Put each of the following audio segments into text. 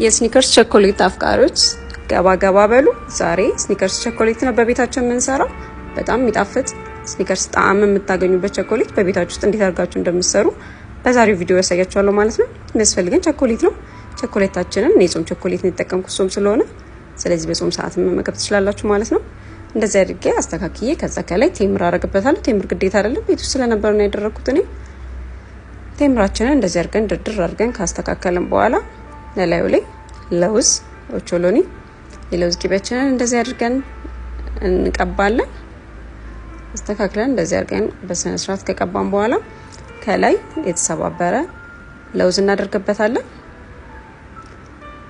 የስኒከርስ ቸኮሌት አፍቃሪዎች ገባ ገባ በሉ። ዛሬ ስኒከርስ ቸኮሌት ነው በቤታችን የምንሰራው። በጣም የሚጣፍጥ ስኒከርስ ጣዕም የምታገኙበት ቸኮሌት በቤታችሁ ውስጥ እንዴት አድርጋችሁ እንደምትሰሩ በዛሬው ቪዲዮ ያሳያችኋለሁ ማለት ነው። የሚያስፈልገን ቸኮሌት ነው። ቸኮሌታችንን የጾም ቸኮሌት ነው የተጠቀምኩት ጾም ስለሆነ፣ ስለዚህ በጾም ሰዓት መመገብ ትችላላችሁ ማለት ነው። እንደዚህ አድርጌ አስተካክዬ ከዛ ከላይ ቴምር አረግበታለሁ። ቴምር ግዴታ አይደለም፣ ቤት ውስጥ ስለነበር ነው ያደረኩት እኔ። ቴምራችንን እንደዚህ አድርገን ድርድር አድርገን ካስተካከልን በኋላ ለላዩ ላይ ለውዝ ኦቾሎኒ የለውዝ ቂቤያችንን እንደዚህ አድርገን እንቀባለን። አስተካክለን እንደዚህ አድርገን በስነ ስርዓት ከቀባን በኋላ ከላይ የተሰባበረ ለውዝ እናደርግበታለን።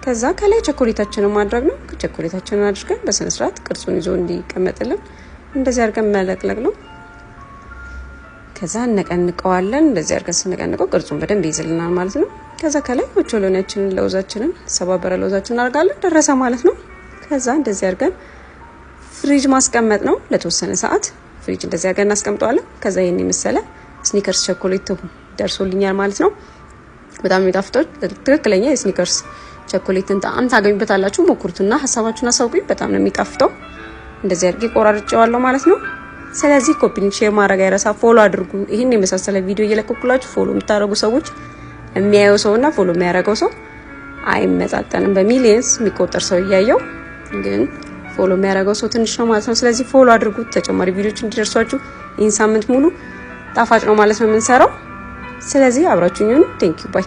ከዛ ከላይ ቸኮሌታችንን ማድረግ ነው። ቸኮሌታችንን አድርገን በስነ ስርዓት ቅርጹን ይዞ እንዲቀመጥልን እንደዚህ አድርገን መለቅለቅ ነው። ከዛ እንነቀንቀዋለን። እንደዚህ አድርገን ስንነቀንቀው ቅርጹን በደንብ ይይዝልናል ማለት ነው። ከዛ ከላይ ኦቾሎኒያችንን ለውዛችንን ሰባበረ ለውዛችንን እናደርጋለን። ደረሰ ማለት ነው። ከዛ እንደዚህ አድርገን ፍሪጅ ማስቀመጥ ነው ለተወሰነ ሰዓት። ፍሪጅ እንደዚህ አድርገን እናስቀምጠዋለን። ከዛ ይሄን የመሰለ ስኒከርስ ቸኮሌት ደርሶልኛል ማለት ነው። በጣም የሚጣፍጠው ትክክለኛ የስኒከርስ ቸኮሌትን ጣዕም ታገኙበታላችሁ። ሞክሩትና ሀሳባችሁን አሳውቁኝ። በጣም ነው የሚጣፍጠው። እንደዚህ አድርጌ ቆራርጬዋለሁ ማለት ነው። ስለዚህ ኮፒ ሊንክ ሼር ማድረግ አይረሳ። ፎሎ አድርጉ። ይሄን የመሳሰለ ቪዲዮ እየለቀኩላችሁ ፎሎ የምታደርጉ ሰዎች የሚያየው ሰውና ፎሎ የሚያደርገው ሰው አይመጣጠንም። በሚሊየንስ የሚቆጠር ሰው እያየው ግን ፎሎ የሚያደርገው ሰው ትንሽ ነው ማለት ነው። ስለዚህ ፎሎ አድርጉት። ተጨማሪ ቪዲዮዎች እንዲደርሷችሁ ይህን ሳምንት ሙሉ ጣፋጭ ነው ማለት ነው የምንሰራው። ስለዚህ አብራችሁኝ ሁኑ። ቴንክ ዩ ባይ